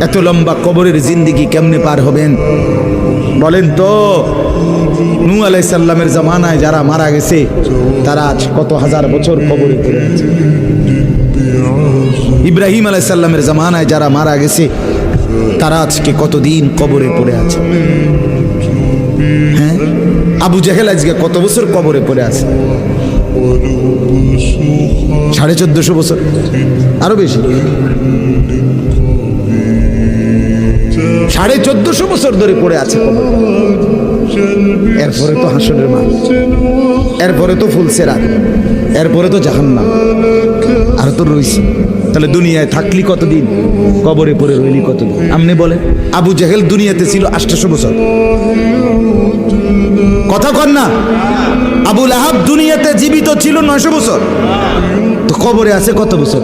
এত লম্বা কবরের জিন্দেগি কেমনে পার হবেন বলেন তো? নূহ আলাইহিস সালামের জামানায় যারা মারা গেছে তারা আজ কত হাজার বছর কবরে পড়ে আছে। ইব্রাহিম আলাইহিস সালামের জামানায় যারা মারা গেছে তারা আজকে কতদিন কবরে পড়ে আছে। হ্যাঁ, আবু জেহেল আজকে কত বছর কবরে পড়ে আছে? 1450 বছর, আরো বেশি, 1450 বছর ধরে পড়ে আছে কবরে। এরপরে তো হাসরের মাঠ, এরপরে তো ফুলসেরাত, এরপরে তো জাহান্নাম, আর তো রইছে। তাহলে দুনিয়ায় থাকলি কতদিন, কবরে পড়ে রইলি কতদিন? আপনি বলেন। আবু জেহেল দুনিয়াতে ছিল 800 বছর, কথা কন না? আবু লাহাব দুনিয়াতে জীবিত ছিল 900 বছর, তো কবরে আছে কত বছর?